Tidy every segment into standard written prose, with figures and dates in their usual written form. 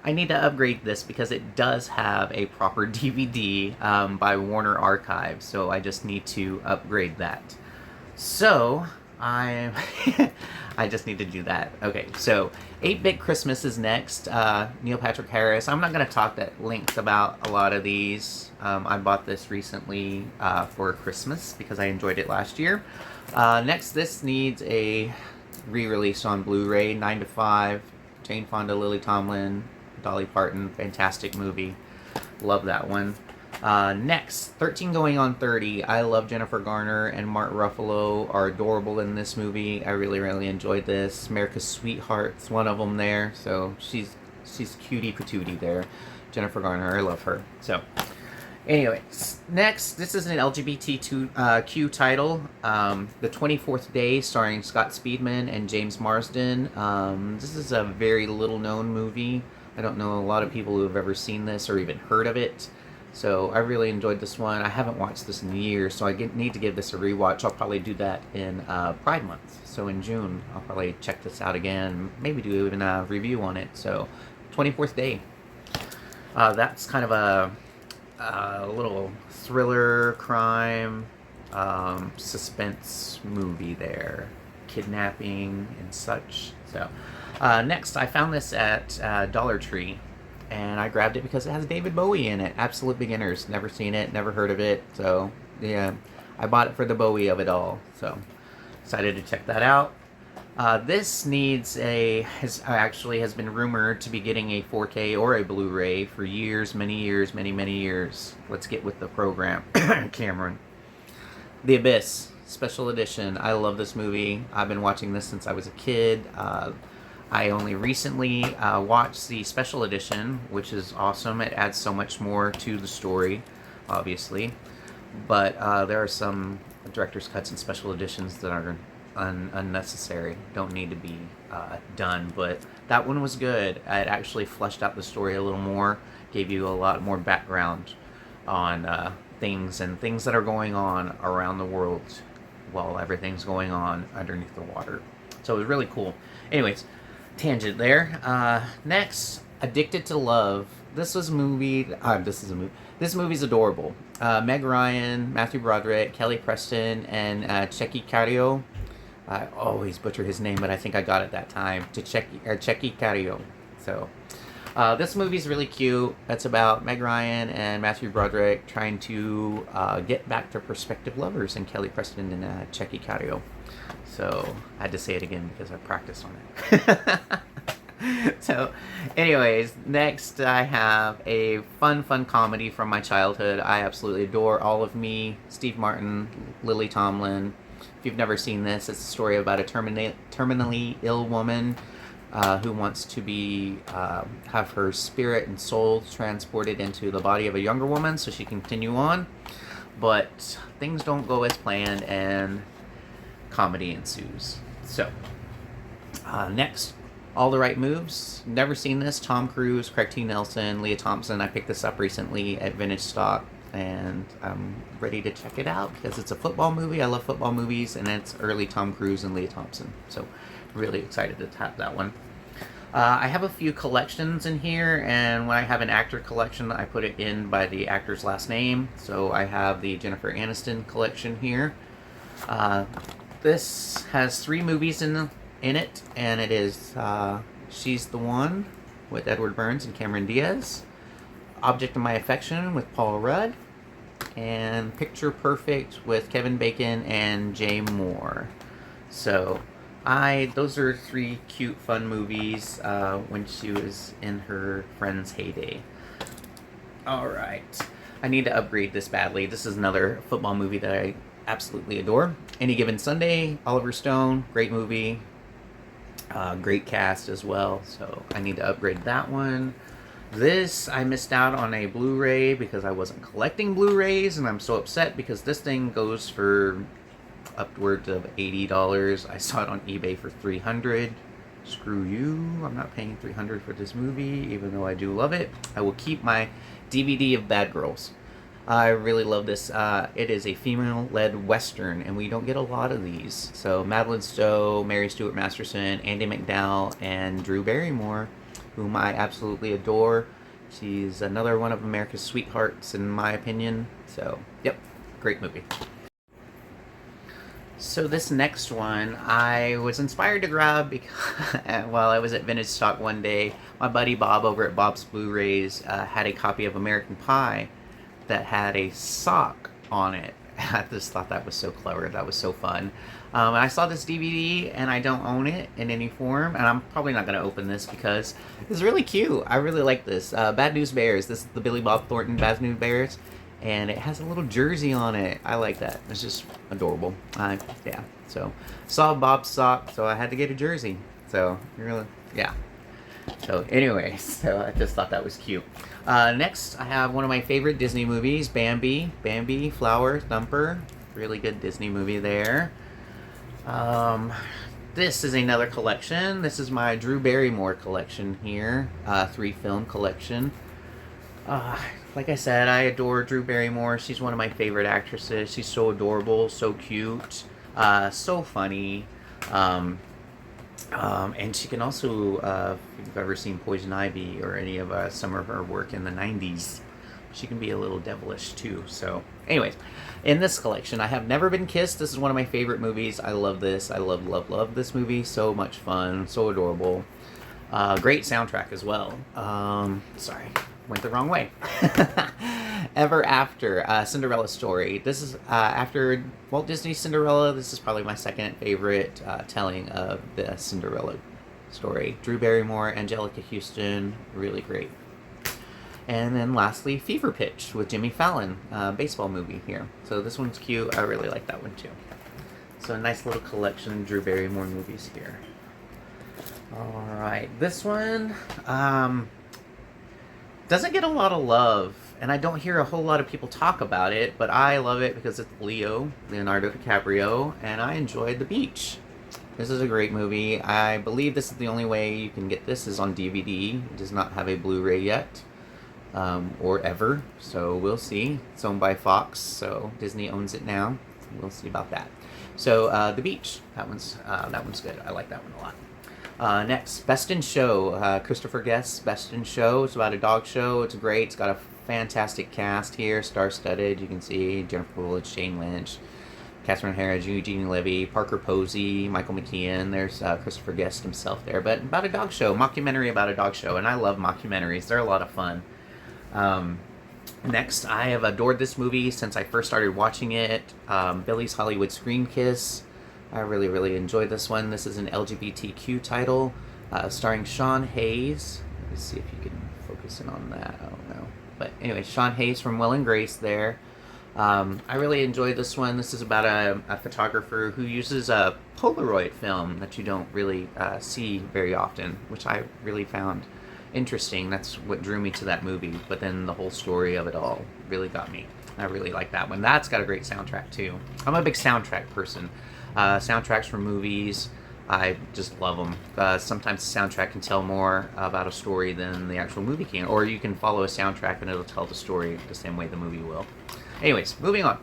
I need to upgrade this because it does have a proper DVD by Warner Archive, so I just need to upgrade that. So I I just need to do that. Okay, so 8-Bit Christmas is next. Neil Patrick Harris. I'm not going to talk at length about a lot of these. I bought this recently for Christmas because I enjoyed it last year. Next, this needs a re-release on Blu-ray. 9 to 5. Jane Fonda, Lily Tomlin, Dolly Parton. Fantastic movie. Love that one. Next, 13 Going on 30. I love Jennifer Garner and Mark Ruffalo are adorable in this movie. I really, really enjoyed this. America's Sweetheart's one of them there, so she's cutie patootie there. Jennifer Garner, I love her. So, anyways, next, this is an LGBTQ title. The 24th Day, starring Scott Speedman and James Marsden. This is a very little known movie. I don't know a lot of people who have ever seen this or even heard of it. So I really enjoyed this one. I haven't watched this in years, so I need to give this a rewatch. I'll probably do that in Pride Month. So in June, I'll probably check this out again. Maybe do even a review on it. So 24th Day. That's kind of a little thriller, crime, suspense movie there. Kidnapping and such. So next, I found this at Dollar Tree. And I grabbed it because it has David Bowie in it. Absolute beginners. Never seen it, never heard of it. So, yeah, I bought it for the Bowie of it all. So, excited to check that out. This needs actually has been rumored to be getting a 4K or a Blu-ray for years, many years, many years. Let's get with the program, Cameron. The Abyss, Special Edition. I love this movie. I've been watching this since I was a kid. I only recently watched the special edition, which is awesome. It adds so much more to the story, obviously. But there are some director's cuts and special editions that are unnecessary, don't need to be done. But that one was good. It actually fleshed out the story a little more, gave you a lot more background on things that are going on around the world while everything's going on underneath the water. So it was really cool. Anyways, tangent there. Next, Addicted to Love. This movie's adorable. Meg Ryan, Matthew Broderick, Kelly Preston, and Checky Cario. I always butcher his name, but I think I got it that time. Checky Cario. So, this movie's really cute. It's about Meg Ryan and Matthew Broderick trying to get back to prospective lovers, and Kelly Preston and Checky Cario. So, I had to say it again because I practiced on it. So, anyways, next I have a fun comedy from my childhood. I absolutely adore All of Me, Steve Martin, Lily Tomlin. If you've never seen this, it's a story about a terminally ill woman who wants to have her spirit and soul transported into the body of a younger woman so she can continue on. But things don't go as planned, and comedy ensues. So, next, All the Right Moves. Never seen this. Tom Cruise, Craig T. Nelson, Leah Thompson. I picked this up recently at Vintage Stock, and I'm ready to check it out because it's a football movie. I love football movies, and it's early Tom Cruise and Leah Thompson. So, really excited to tap that one. I have a few collections in here, and when I have an actor collection, I put it in by the actor's last name. So I have the Jennifer Aniston collection here. This has 3 movies in it, and it is She's the One with Edward Burns and Cameron Diaz, Object of My Affection with Paul Rudd, and Picture Perfect with Kevin Bacon and Jay Moore. So, those are 3 cute, fun movies when she was in her Friends' heyday. Alright, I need to upgrade this badly. This is another football movie that I absolutely adore. Any Given Sunday, Oliver Stone, great movie. Great cast as well, so I need to upgrade that one. This, I missed out on a Blu-ray because I wasn't collecting Blu-rays, and I'm so upset because this thing goes for upwards of $80. I saw it on eBay for $300. Screw you, I'm not paying $300 for this movie, even though I do love it. I will keep my DVD of Bad Girls. I really love this. It is a female-led Western, and we don't get a lot of these. So Madeline Stowe, Mary Stuart Masterson, Andy McDowell, and Drew Barrymore whom I absolutely adore. She's another one of America's sweethearts, in my opinion. So, yep, great movie. So this next one, I was inspired to grab because while I was at Vintage Stock one day, my buddy Bob over at Bob's Blu-rays had a copy of American Pie that had a sock on it. I just thought that was so clever. That was so fun. I saw this DVD and I don't own it in any form, and I'm probably not going to open this because it's really cute. I really like this. Bad News Bears. This is the Billy Bob Thornton Bad News Bears, and it has a little jersey on it. I like that. It's just adorable. Yeah. So saw Bob's sock, so I had to get a jersey. So really, yeah. So anyway, so I just thought that was cute. Next, I have one of my favorite Disney movies, Bambi. Bambi, Flower, Thumper. Really good Disney movie there. This is another collection. This is my Drew Barrymore collection here. 3-film collection. Like I said, I adore Drew Barrymore. She's one of my favorite actresses. She's so adorable, so cute, so funny. And she can also, if you've ever seen Poison Ivy or any of some of her work in the 90s, she can be a little devilish too. So anyways, in this collection, I have Never Been Kissed. This is one of my favorite movies. I love this. I love this movie. So much fun. So adorable. Great soundtrack as well. Sorry, went the wrong way. Ever After, Cinderella Story. This is after Walt Disney's Cinderella. This is probably my second favorite telling of the Cinderella story. Drew Barrymore, Angelica Houston, really great. And then lastly, Fever Pitch with Jimmy Fallon, baseball movie here. So this one's cute. I really like that one too. So a nice little collection of Drew Barrymore movies here. All right, this one doesn't get a lot of love, and I don't hear a whole lot of people talk about it, but I love it because it's Leonardo DiCaprio, and I enjoyed The Beach. This is a great movie. I believe this is the only way you can get this is on DVD. It does not have a Blu-ray yet, or ever, so we'll see. It's owned by Fox, so Disney owns it now. We'll see about that. So The Beach, that one's good. I like that one a lot. Next, Best in Show. Christopher Guest's Best in Show. It's about a dog show. It's great. It's got a fantastic cast here, star-studded. You can see Jennifer Coolidge, Shane Lynch, Catherine Harris, Eugene Levy, Parker Posey, Michael McKean. There's Christopher Guest himself there. But about a dog show, mockumentary about a dog show. And I love mockumentaries. They're a lot of fun. Next, I have adored this movie since I first started watching it. Billy's Hollywood Screen Kiss. I really enjoyed this one. This is an LGBTQ title, starring Sean Hayes. Let me see if you can focus in on that. I don't know. But anyway, Sean Hayes from Will and Grace there. I really enjoyed this one. This is about a photographer who uses a Polaroid film that you don't really see very often, which I really found interesting. That's what drew me to that movie. But then the whole story of it all really got me. I really like that one. That's got a great soundtrack too. I'm a big soundtrack person. Soundtracks for movies, I just love them. Sometimes the soundtrack can tell more about a story than the actual movie can, or you can follow a soundtrack and it'll tell the story the same way the movie will. Anyways, moving on.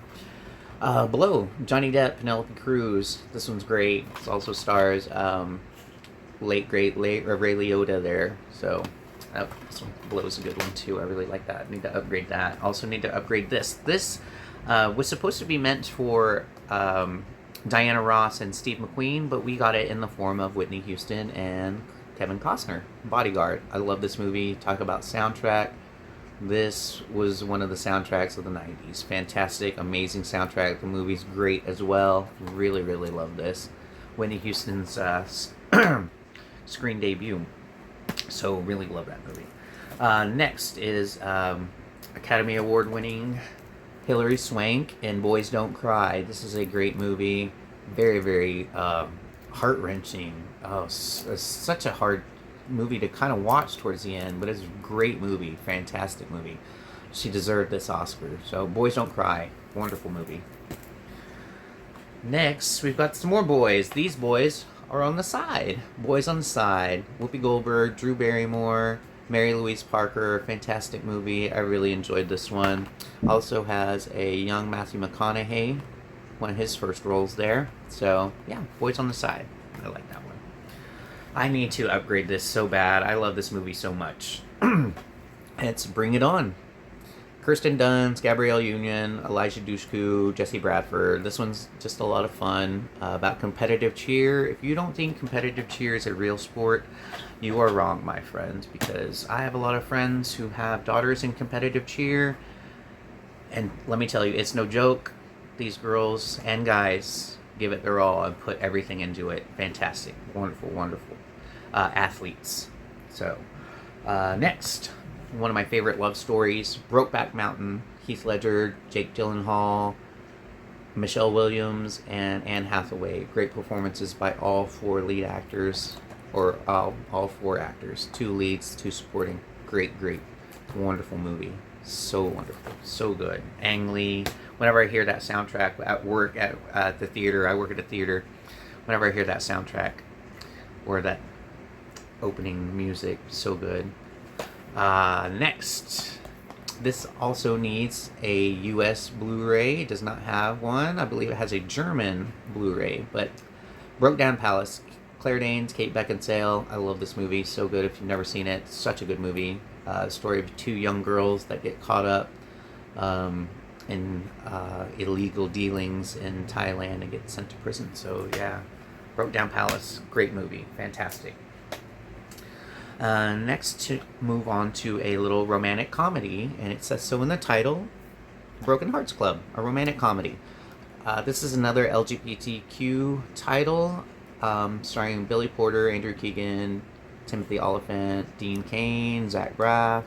Below, Johnny Depp, Penelope Cruz. This one's great. It also stars late Ray Liotta there. So this one below is a good one too. I really like that. Need to upgrade that. Also need to upgrade this. This was supposed to be meant for Diana Ross and Steve McQueen, but we got it in the form of Whitney Houston and Kevin Costner, Bodyguard. I love this movie. Talk about soundtrack. This was one of the soundtracks of the 90s. Fantastic, amazing soundtrack. The movie's great as well. Really love this. Whitney Houston's screen debut. So really love that movie. Next is Academy Award winning Hilary Swank in Boys Don't Cry. This is a great movie. Very heart-wrenching. Oh, it's such a hard movie to kind of watch towards the end, but it's a great movie. Fantastic movie. She deserved this Oscar. So Boys Don't Cry. Wonderful movie. Next, we've got some more boys. These boys are on the side. Boys on the Side. Whoopi Goldberg, Drew Barrymore, Mary Louise Parker. Fantastic movie. I really enjoyed this one. Also has a young Matthew McConaughey, one of his first roles there. So yeah, Boys on the Side. I like that one. I need to upgrade this so bad. I love this movie so much. It's Bring It On. Kirsten Dunst, Gabrielle Union, Elijah Dushku, Jesse Bradford. This one's just a lot of fun about competitive cheer. If you don't think competitive cheer is a real sport, you are wrong, my friends, because I have a lot of friends who have daughters in competitive cheer, and let me tell you, it's no joke. These girls and guys give it their all and put everything into it. Fantastic, wonderful, wonderful athletes. So, next, one of my favorite love stories, Brokeback Mountain. Heath Ledger, Jake Gyllenhaal, Michelle Williams, and Anne Hathaway. Great performances by all four lead actors, or all four actors. Two leads, two supporting. Great, great, wonderful movie. So wonderful, so good. Ang Lee. Whenever I hear that soundtrack at work, at the theater, I work at a theater. Whenever I hear that soundtrack or that opening music, so good. Next, this also needs a US Blu-ray. It does not have one. I believe it has a German Blu-ray, but Broke Down Palace, Claire Danes, Kate Beckinsale. I love this movie, so good. If you've never seen it, such a good movie. Story of two young girls that get caught up in illegal dealings in Thailand and get sent to prison. So yeah, Broke Down Palace, great movie, fantastic. Next, to move on to a little romantic comedy, and it says so in the title, Broken Hearts Club, a romantic comedy. This is another LGBTQ title, starring Billy Porter, Andrew Keegan, Timothy Oliphant, Dean Cain, Zach Braff,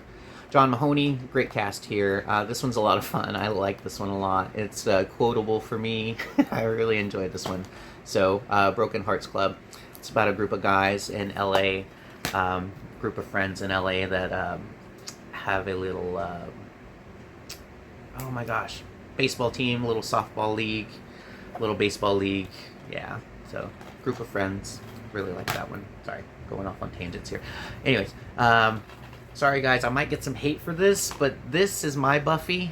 John Mahoney. Great cast here. This one's a lot of fun. I like this one a lot. It's quotable for me. I really enjoyed this one. So, Broken Hearts Club. It's about a group of guys in LA. Group of friends in LA that have a little oh my gosh, baseball team, little softball league, little baseball league. Yeah, so group of friends. Really like that one. Sorry, going off on tangents here. Anyways, sorry guys, I might get some hate for this, but this is my Buffy.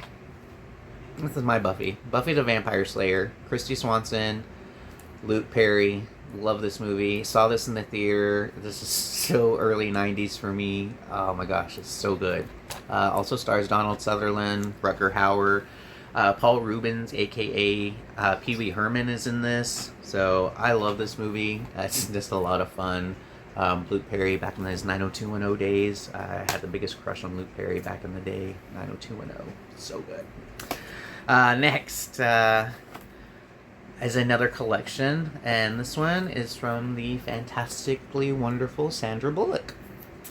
This is my Buffy. Buffy the Vampire Slayer. Christy Swanson, Luke Perry. Love this movie. Saw this in the theater. This is so early 90s for me. Oh my gosh, it's so good. Also stars Donald Sutherland, Rutger Hauer, Paul Rubens, aka Pee Wee Herman, is in this. So I love this movie. It's just a lot of fun. Luke Perry back in his 90210 days. I had the biggest crush on Luke Perry back in the day. 90210. So good. Next, is another collection, and this one is from the fantastically wonderful Sandra Bullock.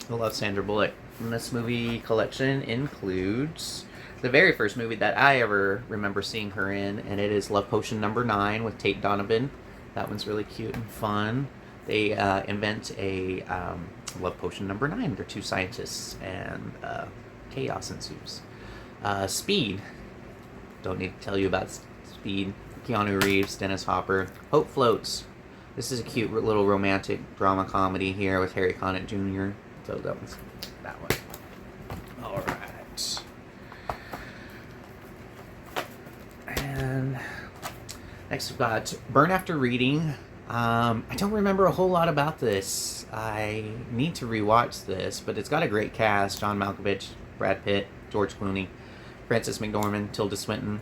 I love Sandra Bullock. And this movie collection includes the very first movie that I ever remember seeing her in, and it is Love Potion Number 9 with Tate Donovan. That one's really cute and fun. They invent a Love Potion Number 9. They're two scientists, and chaos ensues. Speed. Don't need to tell you about Speed. Keanu Reeves, Dennis Hopper. Hope Floats. This is a cute little romantic drama comedy here with Harry Connick Jr. So that one's that one. All right. And next we've got Burn After Reading. I don't remember a whole lot about this. I need to rewatch this, but it's got a great cast. John Malkovich, Brad Pitt, George Clooney, Frances McDormand, Tilda Swinton.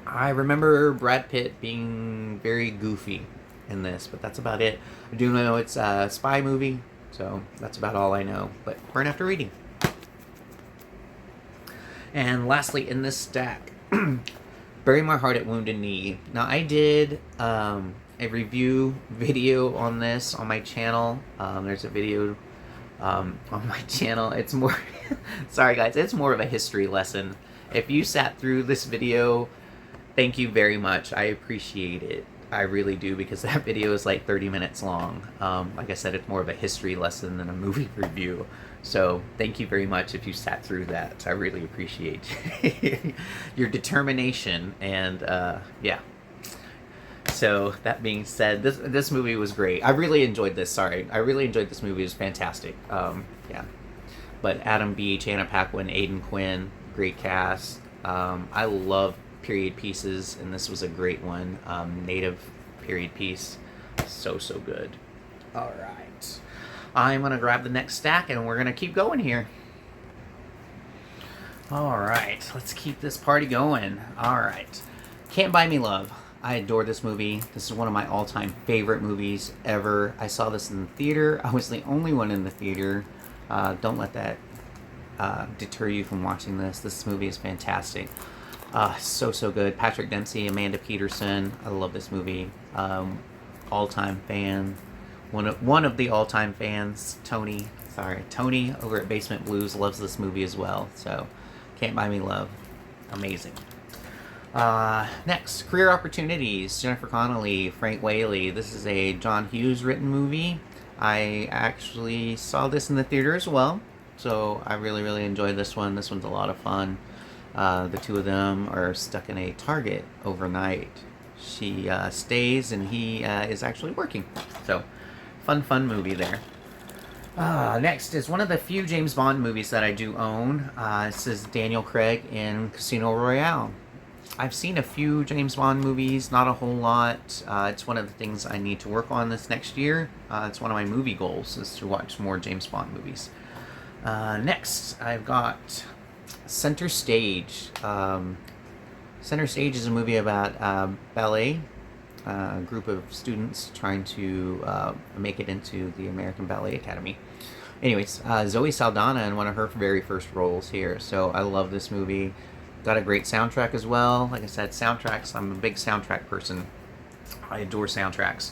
I remember Brad Pitt being very goofy in this, but that's about it. I do know it's a spy movie, so that's about all I know. But Burn After Reading. And lastly, in this stack, Bury My Heart at Wounded Knee. Now, I did a review video on this on my channel. There's a video on my channel. It's more... Sorry, guys. It's more of a history lesson. If you sat through this video... Thank you very much. I appreciate it. I really do, because that video is like 30 minutes long. Like I said, it's more of a history lesson than a movie review. So thank you very much if you sat through that. I really appreciate your determination. And yeah. So that being said, this movie was great. I really enjoyed this. Sorry. I really enjoyed this movie. It was fantastic. Yeah. But Adam Beach, Anna Paquin, Aidan Quinn, great cast. I love period pieces, and this was a great one. Native period piece, so good. All right, I'm going to grab the next stack and we're going to keep going here. Alright, let's keep this party going. Alright. Can't Buy Me Love. I adore this movie. This is one of my all-time favorite movies ever. I saw this in the theater. I was the only one in the theater. Don't let that deter you from watching this. This movie is fantastic. So good. Patrick Dempsey, Amanda Peterson. I love this movie. All-time fan. One of the all-time fans, Tony over at Basement Blues, loves this movie as well. So, Can't Buy Me Love. Amazing. Next, career opportunities. Jennifer Connelly, Frank Whaley. This is a John Hughes written movie. I actually saw this in the theater as well, so I really enjoyed this one. This one's a lot of fun. The two of them are stuck in a Target overnight. She stays and he is actually working. So, fun movie there. Next is one of the few James Bond movies that I do own. This is Daniel Craig in Casino Royale. I've seen a few James Bond movies, not a whole lot. It's one of the things I need to work on this next year. It's one of my movie goals, is to watch more James Bond movies. Next, I've got Center Stage. Center Stage is a movie about ballet. A group of students trying to make it into the American Ballet Academy. Anyways, Zoe Saldana in one of her very first roles here. So I love this movie. Got a great soundtrack as well. Like I said, soundtracks. I'm a big soundtrack person. I adore soundtracks.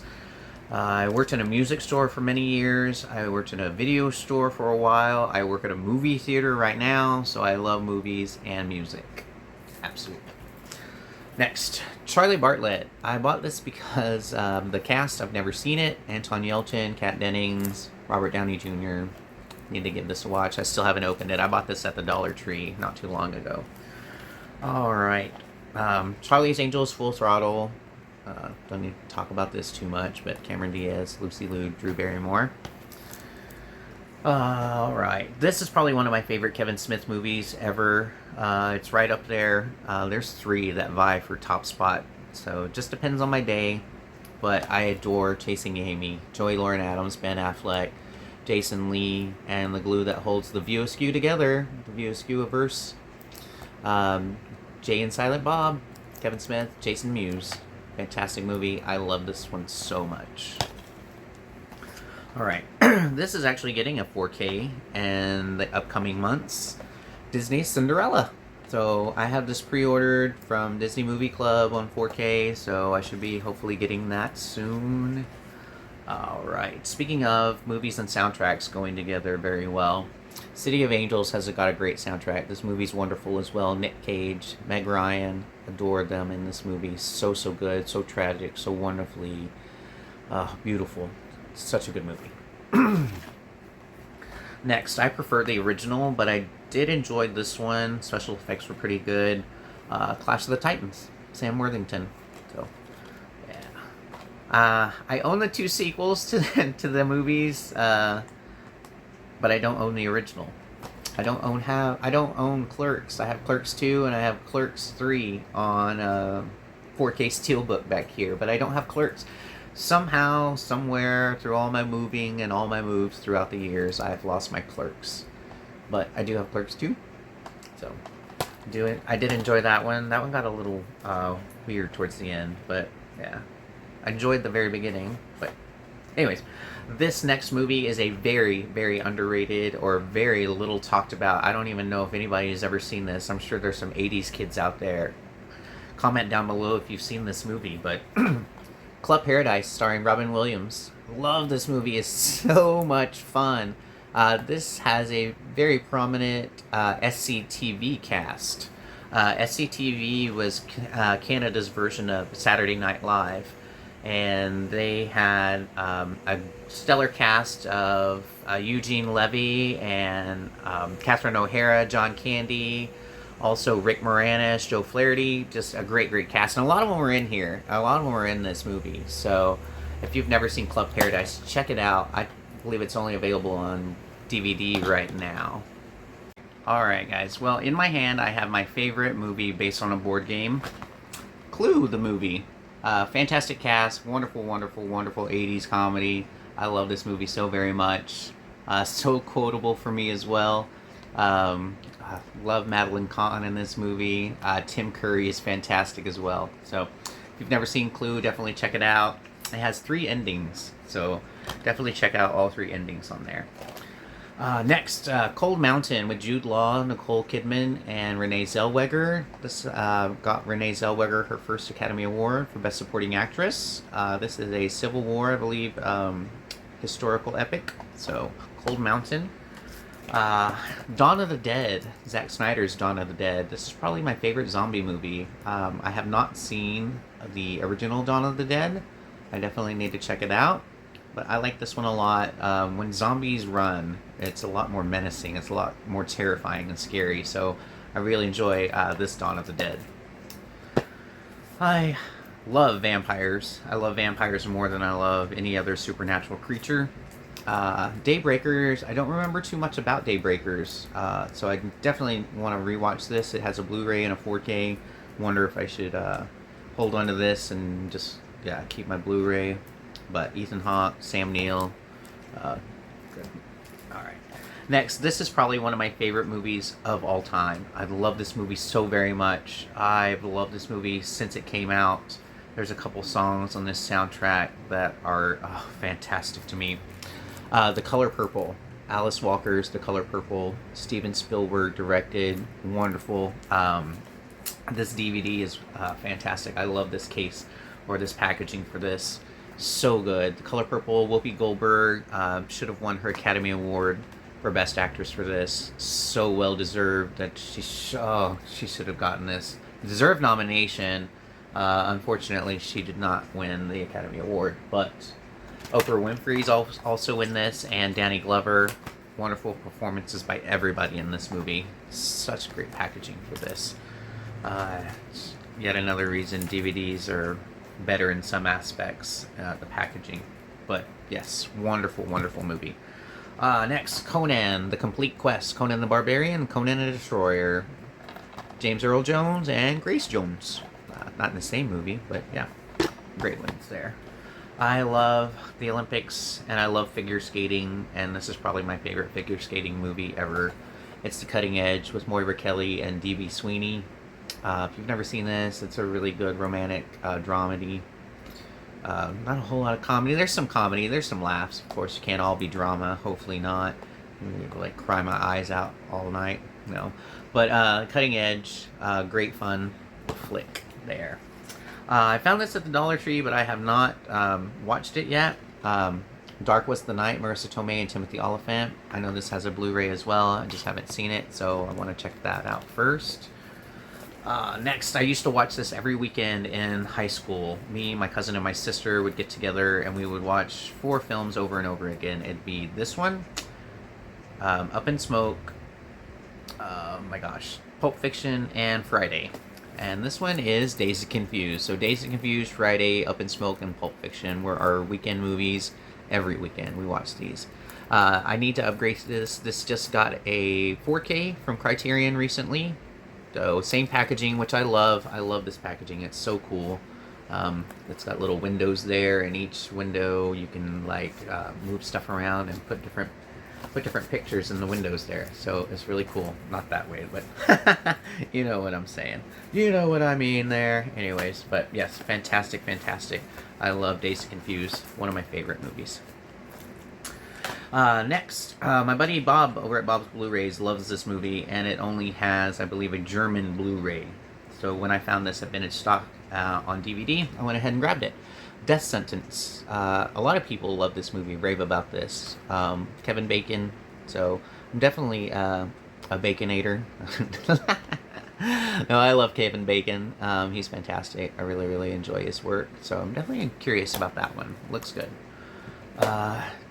I worked in a music store for many years. I worked in a video store for a while. I work at a movie theater right now. So I love movies and music. Absolutely. Next, Charlie Bartlett. I bought this because the cast, I've never seen it. Anton Yelchin, Kat Dennings, Robert Downey Jr. Need to give this a watch. I still haven't opened it. I bought this at the Dollar Tree not too long ago. Alright. Charlie's Angels, Full Throttle. Don't need to talk about this too much, but Cameron Diaz, Lucy Liu, Drew Barrymore. Alright. This is probably one of my favorite Kevin Smith movies ever. It's right up there. There's 3 that vie for top spot. So it just depends on my day. But I adore Chasing Amy. Joey Lauren Adams, Ben Affleck, Jason Lee, and the glue that holds the View Askew together. The View Askew-averse. Jay and Silent Bob, Kevin Smith, Jason Mewes. Fantastic movie. I love this one so much. Alright, this is actually getting a 4K in the upcoming months. Disney's Cinderella. So I have this pre-ordered from Disney Movie Club on 4K, so I should be hopefully getting that soon. Alright, speaking of movies and soundtracks going together very well, City of Angels has got a great soundtrack. This movie's wonderful as well. Nick Cage, Meg Ryan, adored them in this movie. So good, so tragic, so wonderfully beautiful. Such a good movie. Next, I prefer the original, but I did enjoy this one. Special effects were pretty good. Clash of the Titans, Sam Worthington. So, yeah. I own the 2 sequels to the movies, but I don't own the original. I don't own Clerks. I have Clerks 2 and I have Clerks 3 on 4K Steelbook back here, but I don't have Clerks. Somehow, somewhere, through all my moving and all my moves throughout the years, I have lost my Clerks. But I do have Clerks 2. So, I did enjoy that one. That one got a little weird towards the end, but yeah. I enjoyed the very beginning, but anyways. This next movie is a very underrated or very little talked about. I don't even know if anybody has ever seen this. I'm sure there's some 80s kids out there. Comment down below if you've seen this movie, but Club Paradise starring Robin Williams. Love this movie. It's so much fun. This has a very prominent SCTV cast. SCTV was Canada's version of Saturday Night Live. And they had a stellar cast of Eugene Levy and Catherine O'Hara, John Candy, also Rick Moranis, Joe Flaherty. Just a great cast. And a lot of them were in here. A lot of them were in this movie. So if you've never seen Club Paradise, check it out. I believe it's only available on DVD right now. Alright guys, well in my hand I have my favorite movie based on a board game. Clue, the movie. Fantastic cast, wonderful 80s comedy. I love this movie so very much. So quotable for me as well. I love Madeline Kahn in this movie. Tim Curry is fantastic as well. So if you've never seen Clue, definitely check it out. It has 3 endings, so definitely check out all 3 endings on there. Next, Cold Mountain with Jude Law, Nicole Kidman, and Renee Zellweger. This got Renee Zellweger her first Academy Award for Best Supporting Actress. This is a Civil War, I believe, historical epic. So, Cold Mountain. Dawn of the Dead, Zack Snyder's Dawn of the Dead. This is probably my favorite zombie movie. I have not seen the original Dawn of the Dead. I definitely need to check it out. But I like this one a lot. When zombies run, it's a lot more menacing. It's a lot more terrifying and scary. So I really enjoy this Dawn of the Dead. I love vampires. I love vampires more than I love any other supernatural creature. Daybreakers, I don't remember too much about Daybreakers. So I definitely want to rewatch this. It has a Blu-ray and a 4K. Wonder if I should hold on to this and just keep my Blu-ray. But Ethan Hawke, Sam Neill, good. All right. Next, this is probably one of my favorite movies of all time. I love this movie so very much. I've loved this movie since it came out. There's a couple songs on this soundtrack that are fantastic to me. The Color Purple. Alice Walker's The Color Purple. Steven Spielberg directed. Wonderful. This DVD is fantastic. I love this case or this packaging for this. So good. The Color Purple, Whoopi Goldberg should have won her Academy Award for Best Actress for this. So well deserved that she should have gotten this. Deserved nomination. Unfortunately, she did not win the Academy Award. But Oprah Winfrey's also in this, and Danny Glover. Wonderful performances by everybody in this movie. Such great packaging for this. Yet another reason DVDs are better in some aspects, the packaging. But yes, wonderful, wonderful movie. Next, Conan, The Complete Quest. Conan the Barbarian, Conan the Destroyer. James Earl Jones and Grace Jones. Not in the same movie, but yeah, great ones there. I love the Olympics, and I love figure skating, and this is probably my favorite figure skating movie ever. It's The Cutting Edge with Moira Kelly and D.B. Sweeney. If you've never seen this, it's a really good romantic dramedy. Not a whole lot of comedy. There's some comedy. There's some laughs. Of course, you can't all be drama. Hopefully not. Like cry my eyes out all night. No. But Cutting Edge, great fun flick there. I found this at the Dollar Tree, but I have not watched it yet. Dark Was the Night, Marissa Tomei and Timothy Olyphant. I know this has a Blu-ray as well. I just haven't seen it, so I want to check that out first. Next, I used to watch this every weekend in high school. Me, my cousin, and my sister would get together and we would watch 4 films over and over again. It'd be this one, Up in Smoke, Pulp Fiction, and Friday. And this one is Dazed and Confused. So Dazed and Confused, Friday, Up in Smoke, and Pulp Fiction were our weekend movies. Every weekend we watch these. I need to upgrade this. This just got a 4K from Criterion recently. So same packaging, which I love. I love this packaging. It's so cool. It's got little windows there, and each window you can move stuff around and put different pictures in the windows there. So it's really cool. Not that way, but you know what I'm saying. You know what I mean there. Anyways, but yes, fantastic, fantastic. I love Dazed and Confused. One of my favorite movies. Next, my buddy Bob over at Bob's Blu-rays loves this movie, and it only has, I believe, a German Blu-ray. So when I found this at vintage stock on DVD, I went ahead and grabbed it. Death Sentence. A lot of people love this movie, rave about this. Kevin Bacon. So I'm definitely a Baconator. No, I love Kevin Bacon. He's fantastic. I really, really enjoy his work. So I'm definitely curious about that one. Looks good.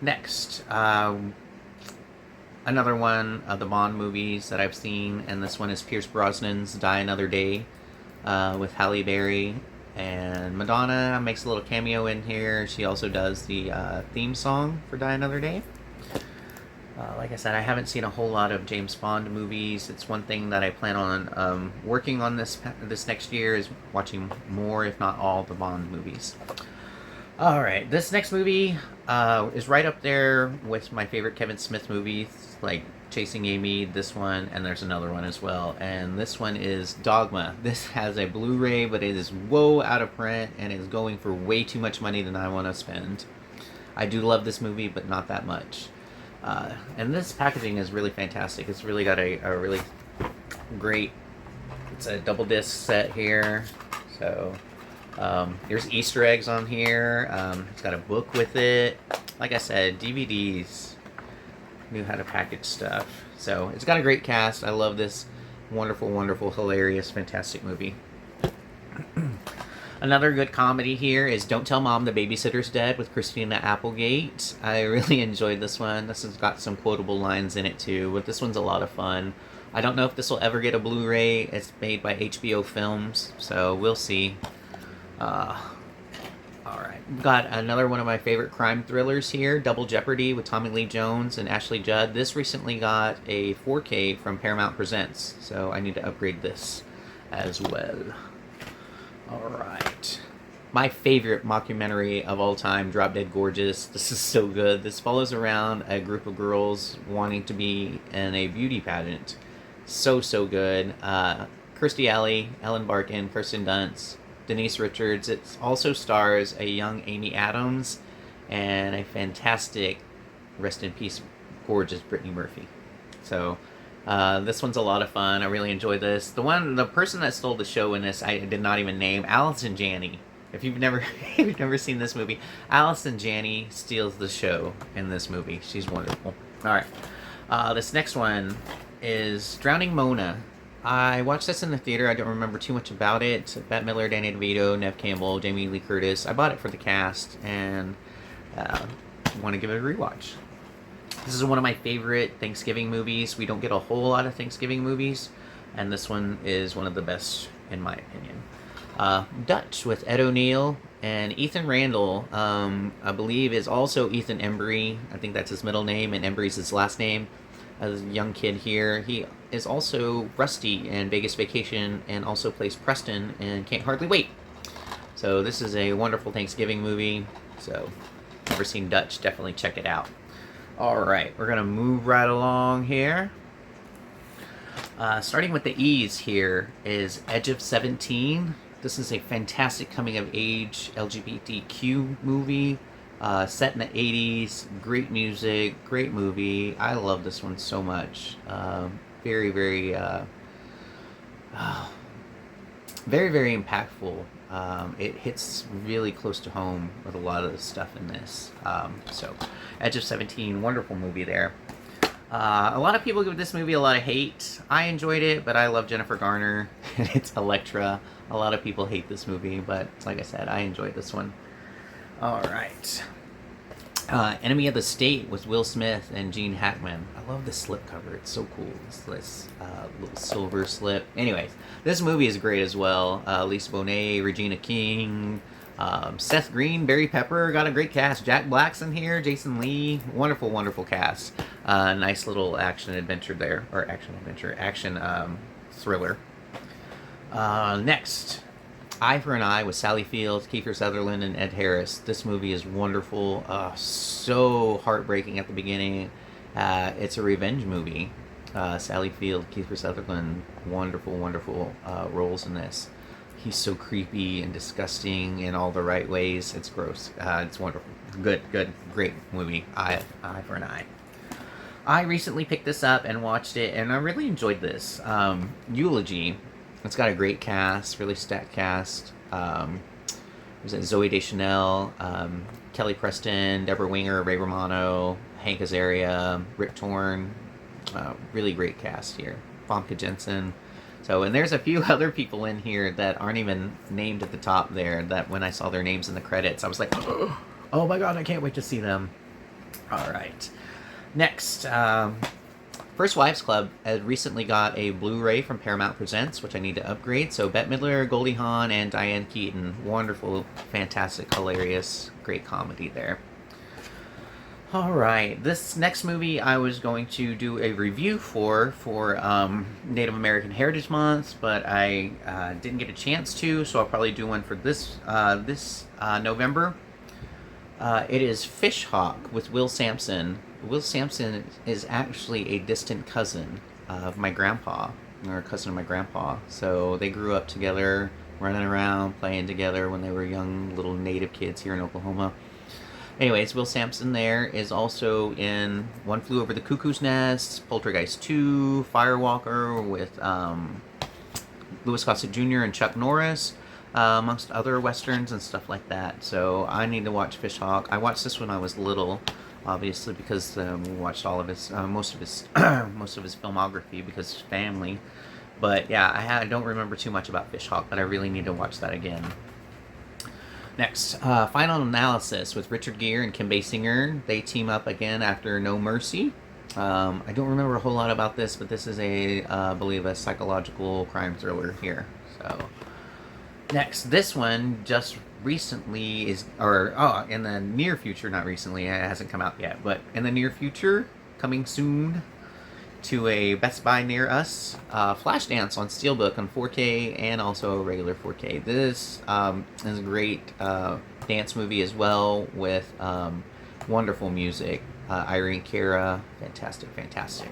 Next, another one of the Bond movies that I've seen, and this one is Pierce Brosnan's Die Another Day, with Halle Berry, and Madonna makes a little cameo in here. She also does the theme song for Die Another Day. Like I said, I haven't seen a whole lot of James Bond movies. It's one thing that I plan on working on this next year, is watching more, if not all, the Bond movies. All right, this next movie is right up there with my favorite Kevin Smith movies, like Chasing Amy, this one, and there's another one as well. And this one is Dogma. This has a Blu-ray, but it is whoa out of print and is going for way too much money than I want to spend. I do love this movie, but not that much. And this packaging is really fantastic. It's really got a really great. It's a double disc set here, so there's Easter eggs on here. It's got a book with it. Like I said, DVDs knew how to package stuff. So it's got a great cast. I love this wonderful, wonderful, hilarious, fantastic movie. Another good comedy here is Don't Tell Mom the Babysitter's Dead with Christina Applegate. I really enjoyed this one. This has got some quotable lines in it too, but this one's a lot of fun. I don't know if this will ever get a Blu-ray. It's made by HBO Films, so we'll see. Alright, we've got another one of my favorite crime thrillers here, Double Jeopardy with Tommy Lee Jones and Ashley Judd. This recently got a 4K from Paramount Presents, so I need to upgrade this as well. Alright. My favorite mockumentary of all time, Drop Dead Gorgeous. This is so good. This follows around a group of girls wanting to be in a beauty pageant. So, so good. Kirstie Alley, Ellen Barkin, Kirsten Dunst, Denise Richards. It also stars a young Amy Adams and a fantastic, rest in peace, gorgeous Brittany Murphy. So, this one's a lot of fun. I really enjoyed this. The person that stole the show in this, I did not even name. Allison Janney. If you've never, if you've never seen this movie, Allison Janney steals the show in this movie. She's wonderful. All right, this next one is Drowning Mona. I watched this in the theater. I don't remember too much about it. Bette Midler, Danny DeVito, Neve Campbell, Jamie Lee Curtis. I bought it for the cast and want to give it a rewatch. This is one of my favorite Thanksgiving movies. We don't get a whole lot of Thanksgiving movies, and this one is one of the best in my opinion. Dutch with Ed O'Neill and Ethan Randall, I believe is also Ethan Embry. I think that's his middle name, and Embry's his last name. As a young kid here, he is also Rusty in Vegas Vacation and also plays Preston in Can't Hardly Wait. So this is a wonderful Thanksgiving movie. So, never seen Dutch, definitely check it out. Alright, we're going to move right along here. Starting with the E's here is Edge of 17. This is a fantastic coming-of-age LGBTQ movie. Set in the 80s, great music, great movie. I love this one so much. Very, very, very, very impactful. It hits really close to home with a lot of the stuff in this. So, Edge of 17, wonderful movie there. A lot of people give this movie a lot of hate. I enjoyed it, but I love Jennifer Garner, and it's Elektra. A lot of people hate this movie, but like I said, I enjoyed this one. Alright. Enemy of the State with Will Smith and Gene Hackman. I love this slipcover. It's so cool. This little silver slip. Anyways, this movie is great as well. Lisa Bonet, Regina King, Seth Green, Barry Pepper. Got a great cast. Jack Black's in here. Jason Lee. Wonderful, wonderful cast. Nice little action adventure there. Or action thriller. Next, Eye for an Eye with Sally Field, Kiefer Sutherland, and Ed Harris. This movie is wonderful. So heartbreaking at the beginning. It's a revenge movie. Sally Field, Kiefer Sutherland, wonderful, wonderful roles in this. He's so creepy and disgusting in all the right ways. It's gross. It's wonderful. Good, great movie. Eye for an Eye. I recently picked this up and watched it, and I really enjoyed this. Eulogy. It's got a great cast, really stacked cast. There's Zooey Deschanel, Kelly Preston, Deborah Winger, Ray Romano, Hank Azaria, Rip Torn. Really great cast here. Famke Jensen. So, and there's a few other people in here that aren't even named at the top there, that when I saw their names in the credits, I was like, oh my god, I can't wait to see them. Alright. Next, First Wives Club has recently got a Blu-ray from Paramount Presents, which I need to upgrade. So Bette Midler, Goldie Hawn, and Diane Keaton. Wonderful, fantastic, hilarious, great comedy there. Alright, this next movie I was going to do a review for Native American Heritage Month, but I didn't get a chance to, so I'll probably do one for this November. It is Fish Hawk with Will Sampson. Will Sampson is actually a distant cousin of my grandpa, or a cousin of my grandpa. So they grew up together, running around, playing together when they were young little native kids here in Oklahoma. Anyways, Will Sampson there is also in One Flew Over the Cuckoo's Nest, Poltergeist 2, Firewalker with Louis Gossett Jr. and Chuck Norris, amongst other westerns and stuff like that. So I need to watch Fish Hawk. I watched this when I was little, obviously, because we watched all of his, most of his, most of his filmography because of family. But yeah, I don't remember too much about Fish Hawk, but I really need to watch that again. Next, Final Analysis with Richard Gere and Kim Basinger. They team up again after No Mercy. I don't remember a whole lot about this, but this is I believe a psychological crime thriller here. So, next, this one just recently in the near future, not recently, it hasn't come out yet, but in the near future, coming soon to a Best Buy near us, Flashdance on Steelbook on 4K and also a regular 4K. This is a great dance movie as well with wonderful music. Irene Cara, fantastic.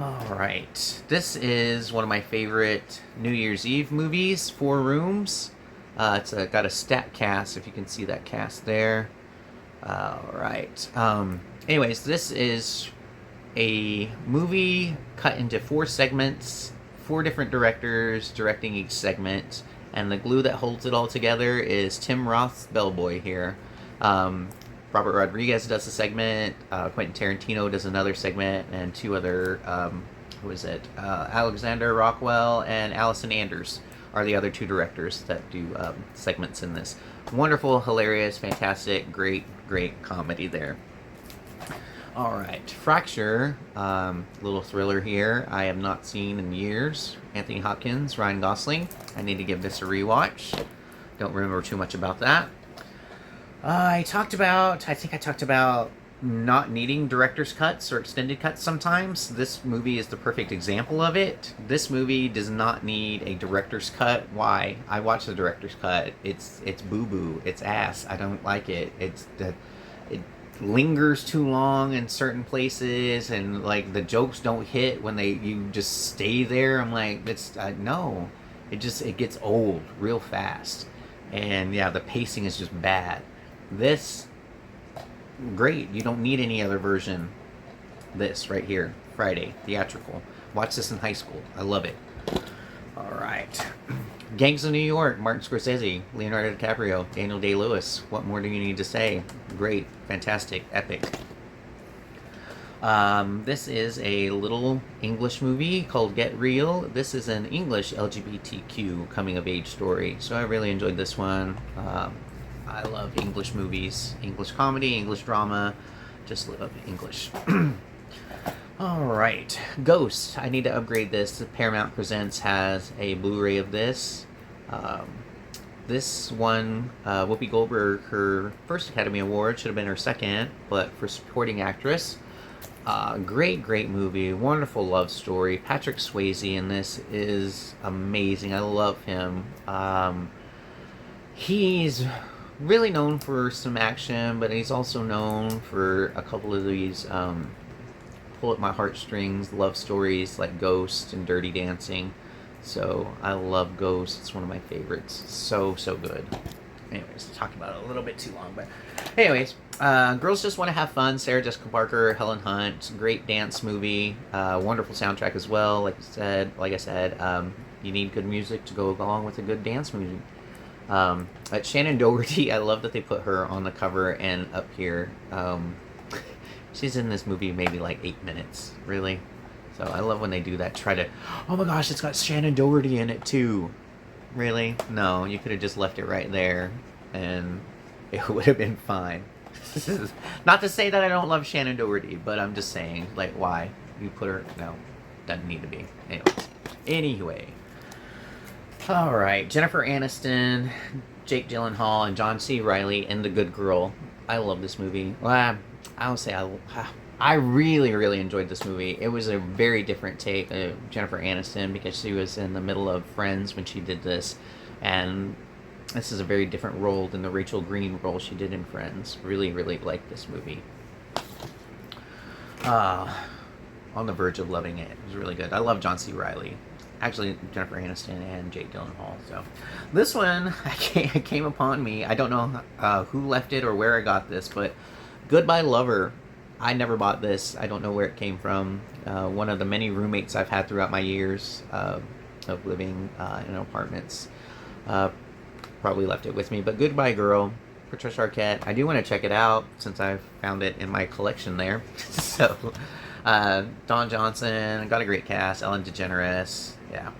All right, this is one of my favorite New Year's Eve movies, Four Rooms. It's got a stat cast, if you can see that cast there. All right. Anyways, this is a movie cut into 4 segments, 4 different directors directing each segment, and the glue that holds it all together is Tim Roth's Bellboy here. Robert Rodriguez does a segment, Quentin Tarantino does another segment, and 2 other, Alexander Rockwell and Allison Anders are the other 2 directors that do segments in this. Wonderful, hilarious, fantastic, great comedy there. All right, Fracture, little thriller here. I have not seen in years. Anthony Hopkins, Ryan Gosling. I need to give this a rewatch. Don't remember too much about that. I think I talked about not needing director's cuts or extended cuts sometimes. This movie is the perfect example of it. This movie does not need a director's cut. Why? I watched the director's cut. It's boo-boo. It's ass. I don't like it. It lingers too long in certain places, and like the jokes don't hit when you just stay there. I'm like, no. It gets old real fast. And yeah, the pacing is just bad. This, great. You don't need any other version. This right here, Friday, theatrical. Watch this in high school. I love it. All right. Gangs of New York, Martin Scorsese, Leonardo DiCaprio, Daniel Day-Lewis. What more do you need to say? Great, fantastic, epic. This is a little English movie called Get Real. This is an English LGBTQ coming-of-age story, so I really enjoyed this one. I love English movies, English comedy, English drama. Just love English. All right, Ghost. I need to upgrade this. Paramount Presents has a Blu-ray of this. This one, Whoopi Goldberg, her first Academy Award, should have been her second, but for supporting actress. Great movie. Wonderful love story. Patrick Swayze in this is amazing. I love him. He's really known for some action, but he's also known for a couple of these pull at my heartstrings love stories like Ghost and Dirty Dancing. So I love Ghost. It's one of my favorites. So good. Anyways, talking about it a little bit too long, but anyways, Girls Just Want to Have Fun. Sarah Jessica Parker, Helen Hunt. Great dance movie. Wonderful soundtrack as well. Like I said, you need good music to go along with a good dance movie. But Shannon Doherty, I love that they put her on the cover and up here. She's in this movie maybe like 8 minutes, really. So I love when they do that. Oh my gosh, it's got Shannon Doherty in it too. Really? No, you could have just left it right there and it would have been fine. Not to say that I don't love Shannon Doherty, but I'm just saying, like, why? You put her... No, doesn't need to be. Anyway. Alright, Jennifer Aniston, Jake Gyllenhaal, and John C. Reilly in The Good Girl. I love this movie. Well, I would say I really enjoyed this movie. It was a very different take of Jennifer Aniston because she was in the middle of Friends when she did this, and This is a very different role than the Rachel Green role she did in Friends. Really, really like this movie. On the verge of loving it. It was really good. I love John C. Reilly. Actually, Jennifer Aniston and Jake Gyllenhaal. So, this one came upon me. I don't know who left it or where I got this, but Goodbye Lover. I never bought this. I don't know where it came from. One of the many roommates I've had throughout my years of living in apartments probably left it with me. But Goodbye Girl, Patricia Arquette. I do want to check it out since I found it in my collection there. So, Don Johnson, got a great cast. Ellen DeGeneres, yeah.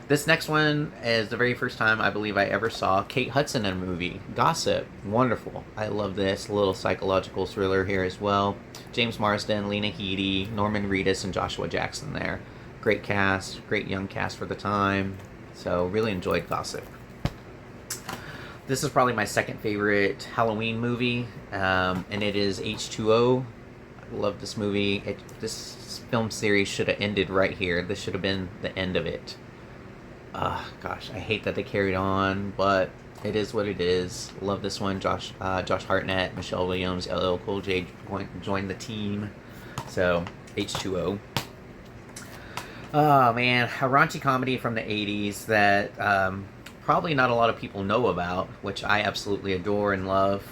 This next one is the very first time I believe I ever saw Kate Hudson in a movie. Gossip, wonderful. I love this. A little psychological thriller here as well. James Marsden, Lena Headey, Norman Reedus, and Joshua Jackson there. Great cast, great young cast for the time. So really enjoyed Gossip. This is probably my second favorite Halloween movie, and it is H2O. I love this movie. This film series should have ended right here. This should have been the end of it. Gosh, I hate that they carried on, but it is what it is. Love this one. Josh Hartnett, Michelle Williams, LL Cool J joined the team. So, H2O. Oh, man. A raunchy comedy from the 80s that probably not a lot of people know about, which I absolutely adore and love.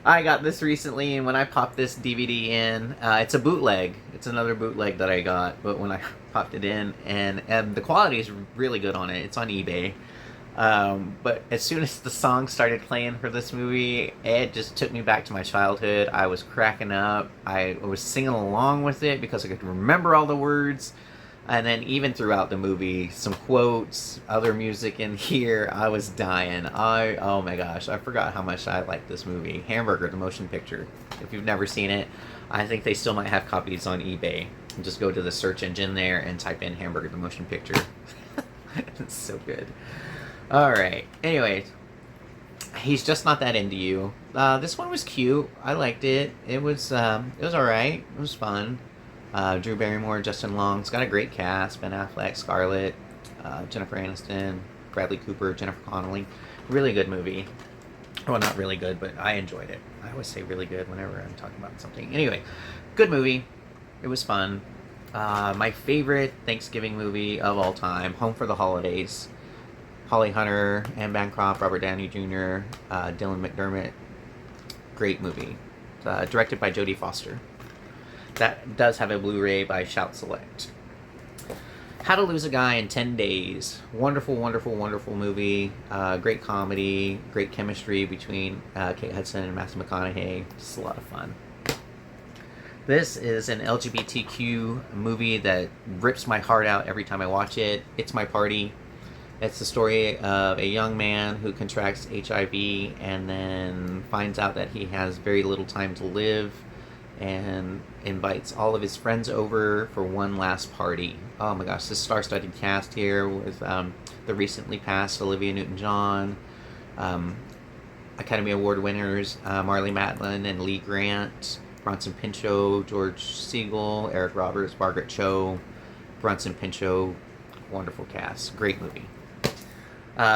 I got this recently, and when I popped this DVD in, it's a bootleg. It's another bootleg that I got, but when I popped it in, and the quality is really good on it. It's on eBay. But as soon as the song started playing for this movie, it just took me back to my childhood. I was cracking up. I was singing along with it because I could remember all the words. And then even throughout the movie, some quotes, other music in here, I was dying. Oh my gosh, I forgot how much I liked this movie. Hamburger, the motion picture. If you've never seen it, I think they still might have copies on eBay. Just go to the search engine there and type in Hamburger, the motion picture. It's so good. Alright, anyways. He's Just Not That Into You. This one was cute. I liked it. It was alright. It was fun. Drew Barrymore, Justin Long. It's got a great cast. Ben Affleck, Scarlett, Jennifer Aniston, Bradley Cooper, Jennifer Connelly. Really good movie. Well, not really good, but I enjoyed it. I always say really good whenever I'm talking about something. Anyway, good movie. It was fun. My favorite Thanksgiving movie of all time, Home for the Holidays. Holly Hunter, Anne Bancroft, Robert Downey Jr., Dylan McDermott. Great movie. Directed by Jodie Foster. That does have a Blu-ray by Shout Select. How to Lose a Guy in 10 Days. Wonderful, wonderful, wonderful movie. Great comedy. Great chemistry between Kate Hudson and Matthew McConaughey. Just a lot of fun. This is an LGBTQ movie that rips my heart out every time I watch it. It's My Party. It's the story of a young man who contracts HIV and then finds out that he has very little time to live and invites all of his friends over for one last party. Oh my gosh, this star-studded cast here with the recently passed Olivia Newton-John, Academy Award winners Marlee Matlin and Lee Grant, Bronson Pinchot, George Siegel, Eric Roberts, Margaret Cho, Bronson Pinchot. Wonderful cast. Great movie.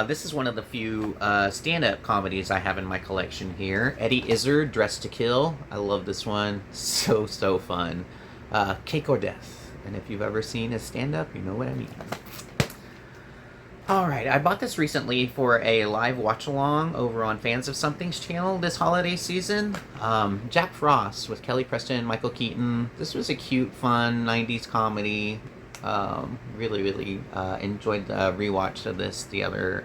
This is one of the few stand-up comedies I have in my collection here. Eddie Izzard, Dressed to Kill. I love this one. So fun. Cake or Death. And if you've ever seen a stand-up, you know what I mean. Alright, I bought this recently for a live watch-along over on Fans of Something's channel this holiday season. Jack Frost with Kelly Preston and Michael Keaton. This was a cute, fun 90s comedy. Really enjoyed the rewatch of this the other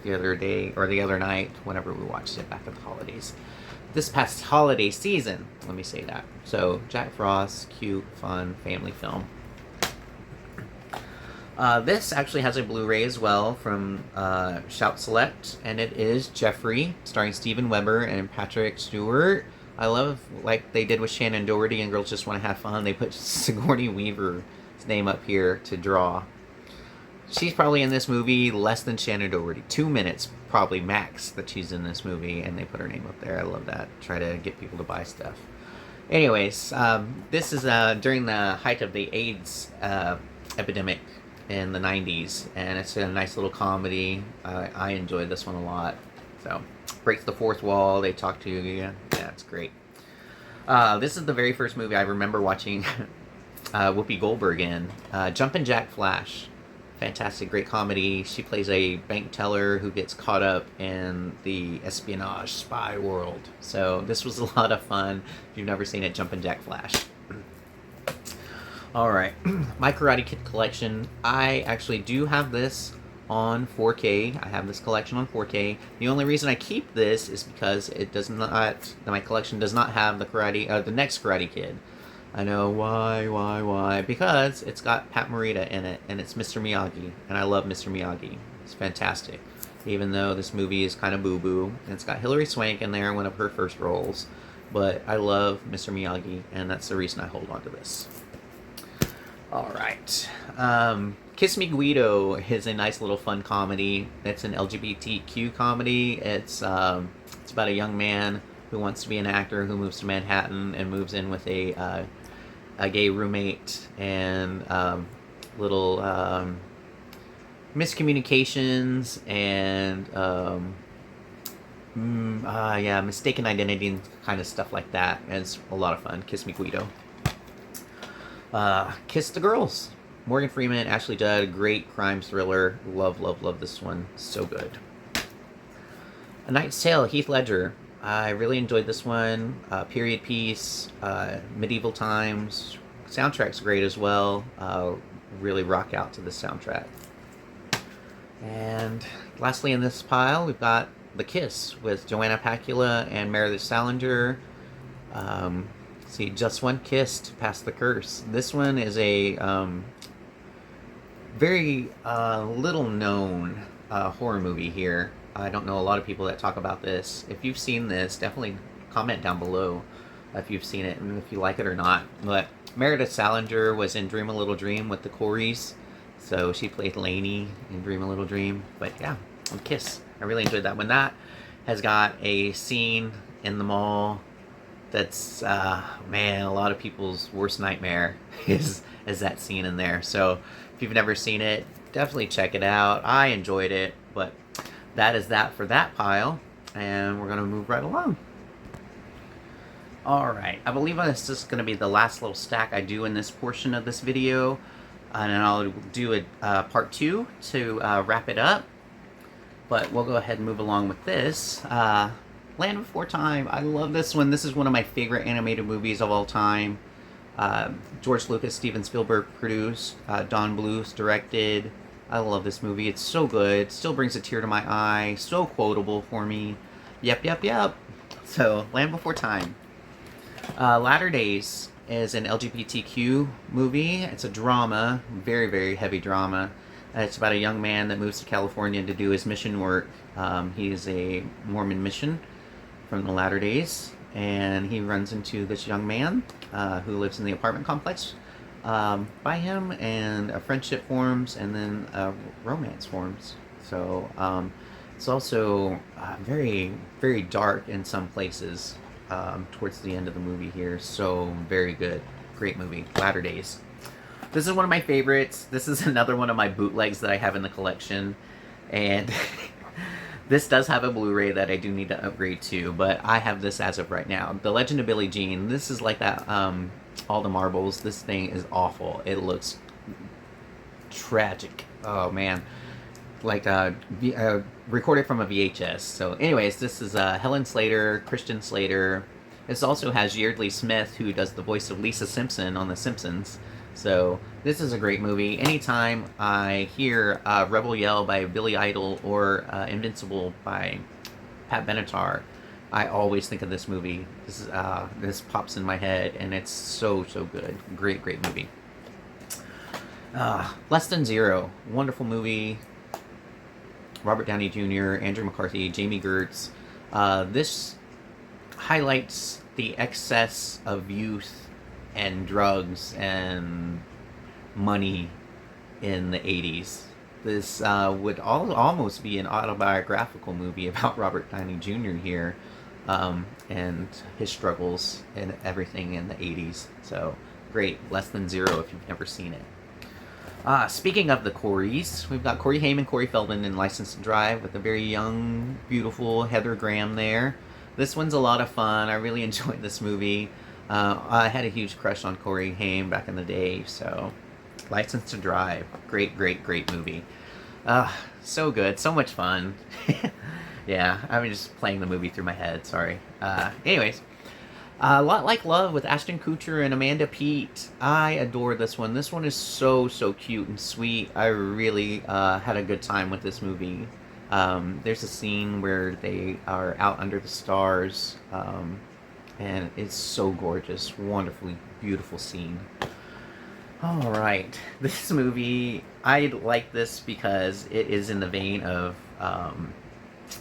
day or the other night whenever we watched it back at the holidays. This past holiday season, let me say that. So Jack Frost, cute, fun family film. This actually has a Blu-ray as well from Shout Select, and it is Jeffrey, starring Steven Weber and Patrick Stewart. I love, like they did with Shannon Doherty and Girls Just Want to Have Fun, they put Sigourney Weaver's name up here to draw. She's probably in this movie less than Shannon Doherty. 2 minutes, probably max, that she's in this movie, and they put her name up there. I love that. Try to get people to buy stuff. Anyways, this is during the height of the AIDS epidemic in the 90s, and it's a nice little comedy. I enjoyed this one a lot. So, breaks the fourth wall, they talk to you. Yeah, it's great. This is the very first movie I remember watching Whoopi Goldberg in. Jumpin' Jack Flash. Fantastic, great comedy. She plays a bank teller who gets caught up in the espionage spy world. So this was a lot of fun. If you've never seen it, Jumpin' Jack Flash. Alright, my Karate Kid collection. I actually do have this on 4K. I have this collection on 4K. The only reason I keep this is because it does not, my collection does not have the next Karate Kid. I know, why? Because it's got Pat Morita in it, and it's Mr. Miyagi, and I love Mr. Miyagi. It's fantastic. Even though this movie is kind of boo-boo, and it's got Hilary Swank in there, one of her first roles, but I love Mr. Miyagi, and that's the reason I hold on to this. Alright. Kiss Me Guido is a nice little fun comedy. It's an LGBTQ comedy. It's about a young man who wants to be an actor, who moves to Manhattan and moves in with a gay roommate, and little miscommunications and mistaken identity and kind of stuff like that. And it's a lot of fun. Kiss Me Guido. Kiss the Girls. Morgan Freeman, Ashley Judd, great crime thriller. Love this one. So good. A Knight's Tale, Heath Ledger. I really enjoyed this one. Period piece, medieval times. Soundtrack's great as well. Really rock out to the soundtrack. And lastly in this pile, we've got The Kiss with Joanna Pacula and Meredith Salinger. See, Just One Kiss to Pass the Curse. This one is a very little known horror movie here. I don't know a lot of people that talk about this. If you've seen this, definitely comment down below if you've seen it and if you like it or not. But Meredith Salinger was in Dream a Little Dream with the Coreys. So she played Lainey in Dream a Little Dream. But yeah, Kiss. I really enjoyed that one. That has got a scene in the mall that's, man, a lot of people's worst nightmare is that scene in there. So if you've never seen it, definitely check it out. I enjoyed it, but that is that for that pile, and we're going to move right along. Alright, I believe this is going to be the last little stack I do in this portion of this video, and then I'll do a part 2 to wrap it up, but we'll go ahead and move along with this. Land Before Time, I love this one. This is one of my favorite animated movies of all time. George Lucas, Steven Spielberg produced, Don Bluth directed. I love this movie. It's so good. Still brings a tear to my eye. So quotable for me. Yep. So, Land Before Time. Latter Days is an LGBTQ movie. It's a drama. Very, very heavy drama. It's about a young man that moves to California to do his mission work. He is a Mormon mission from the Latter Days. And he runs into this young man who lives in the apartment complex by him, and a friendship forms, and then a romance forms. So it's also very, very dark in some places towards the end of the movie here. So very good. Great movie. Latter Days. This is one of my favorites. This is another one of my bootlegs that I have in the collection. And this does have a Blu-ray that I do need to upgrade to, but I have this as of right now. The Legend of Billie Jean. This is like that, All the Marbles. This thing is awful. It looks tragic. Oh, man. Like, recorded from a VHS. So, anyways, this is Helen Slater, Christian Slater. This also has Yeardley Smith, who does the voice of Lisa Simpson on The Simpsons. So, this is a great movie. Anytime I hear Rebel Yell by Billy Idol or Invincible by Pat Benatar, I always think of this movie. This pops in my head, and it's so good. Great movie. Less Than Zero. Wonderful movie. Robert Downey Jr., Andrew McCarthy, Jamie Gertz. This highlights the excess of youth and drugs and money in the 80s. This would almost be an autobiographical movie about Robert Downey Jr. here, and his struggles and everything in the 80s. So great. Less Than Zero if you've never seen it. Speaking of the Coreys, we've got Corey Haim and Corey Feldman in License to Drive with a very young, beautiful Heather Graham there. This one's a lot of fun. I really enjoyed this movie. I had a huge crush on Corey Haim back in the day, so License to Drive, great, great, great movie. So good, so much fun. Yeah, I'm just playing the movie through my head, sorry. Anyways, a Lot Like Love with Ashton Kutcher and Amanda Peet. I adore this one. This one is so, so cute and sweet. I really had a good time with this movie. There's a scene where they are out under the stars, and it's so gorgeous. Wonderfully beautiful scene. All right. This movie, I like this because it is in the vein of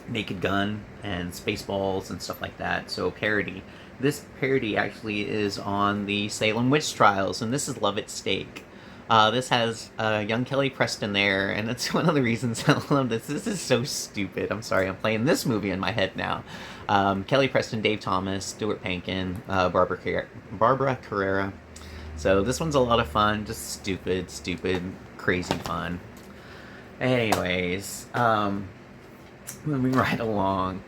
Naked Gun and Spaceballs and stuff like that. So parody. This parody actually is on the Salem Witch Trials, and this is Love at Stake. This has young Kelly Preston there, and that's one of the reasons I love this. This is so stupid. I'm sorry, I'm playing this movie in my head now. Kelly Preston, Dave Thomas, Stuart Pankin, Barbara Carrera. So this one's a lot of fun, just stupid, crazy fun. Anyways, moving right along.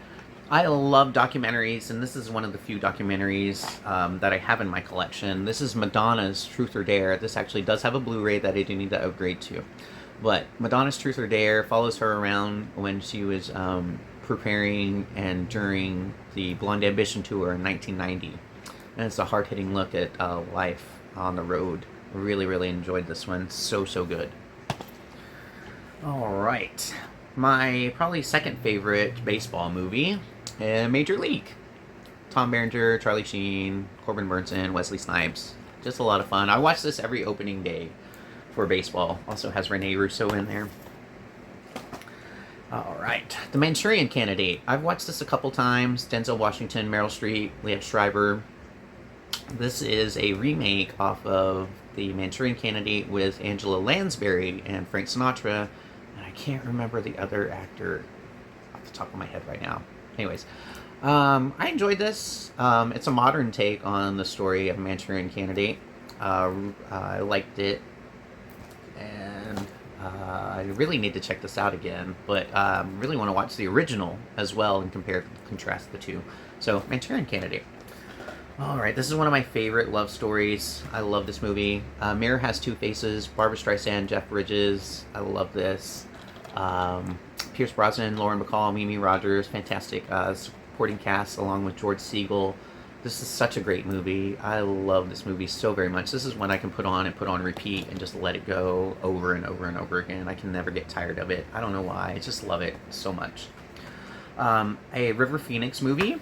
I love documentaries, and this is one of the few documentaries that I have in my collection. This is Madonna's Truth or Dare. This actually does have a Blu-ray that I do need to upgrade to. But Madonna's Truth or Dare follows her around when she was preparing and during the Blonde Ambition Tour in 1990. And it's a hard-hitting look at life on the road. Really, really enjoyed this one. So, so good. All right. My probably second favorite baseball movie, Major League. Tom Berenger, Charlie Sheen, Corbin Burnson, Wesley Snipes. Just a lot of fun. I watch this every opening day for baseball. Also has Rene Russo in there. All right. The Manchurian Candidate. I've watched this a couple times. Denzel Washington, Meryl Streep, Leah Schreiber. This is a remake off of The Manchurian Candidate with Angela Lansbury and Frank Sinatra. And I can't remember the other actor off the top of my head right now. Anyways, I enjoyed this. It's a modern take on the story of Manchurian Candidate. I liked it, and I really need to check this out again. But really want to watch the original as well and contrast the two. So, Manchurian Candidate. All right, this is one of my favorite love stories. I love this movie. Mirror Has Two Faces. Barbra Streisand, Jeff Bridges. I love this. Pierce Brosnan, Lauren Bacall, Mimi Rogers, fantastic supporting cast along with George Segal. This is such a great movie. I love this movie so very much. This is one I can put on repeat and just let it go over and over and over again. I can never get tired of it. I don't know why. I just love it so much. A River Phoenix movie,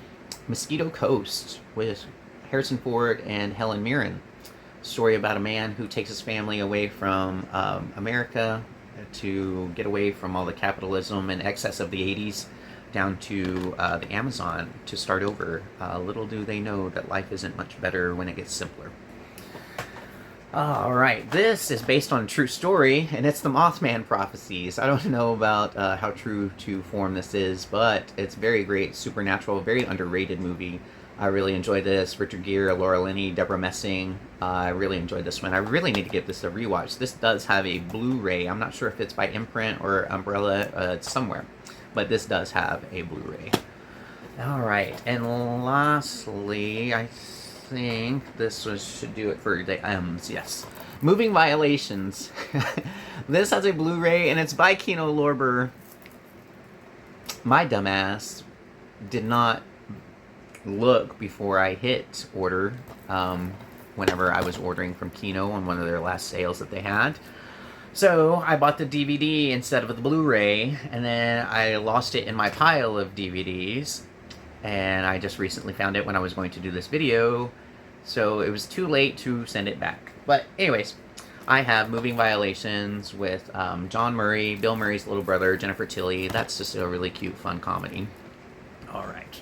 Mosquito Coast, with Harrison Ford and Helen Mirren. Story about a man who takes his family away from America to get away from all the capitalism and excess of the 80s down to the Amazon to start over. Little do they know that life isn't much better when it gets simpler. Alright, this is based on a true story, and it's the Mothman Prophecies. I don't know about how true to form this is, but it's very great, supernatural, very underrated movie. I really enjoyed this. Richard Gere, Laura Linney, Deborah Messing. I really enjoyed this one. I really need to give this a rewatch. This does have a Blu-ray. I'm not sure if it's by Imprint or Umbrella. It's somewhere. But this does have a Blu-ray. Alright, and lastly, I think this should do it for the M's, yes. Moving Violations. This has a Blu-ray, and it's by Kino Lorber. My dumbass did not look before I hit order whenever I was ordering from Kino on one of their last sales that they had. So I bought the DVD instead of the Blu-ray, and then I lost it in my pile of DVDs, and I just recently found it when I was going to do this video, so it was too late to send it back. But anyways, I have Moving Violations with John Murray, Bill Murray's little brother, Jennifer Tilly. That's just a really cute, fun comedy. Alright.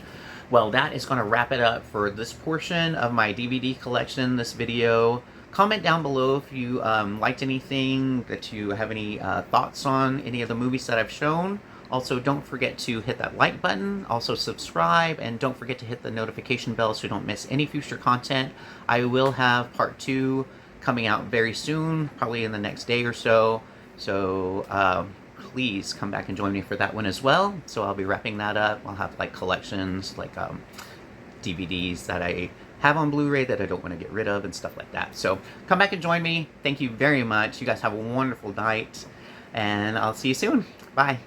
Well, that is going to wrap it up for this portion of my DVD collection, this video. Comment down below if you liked anything, that you have any thoughts on any of the movies that I've shown. Also, don't forget to hit that like button, also subscribe, and don't forget to hit the notification bell so you don't miss any future content. I will have part 2 coming out very soon, probably in the next day or so. So please come back and join me for that one as well. So I'll be wrapping that up. I'll have like collections, like DVDs that I have on Blu-ray that I don't want to get rid of and stuff like that. So come back and join me. Thank you very much. You guys have a wonderful night, and I'll see you soon. Bye.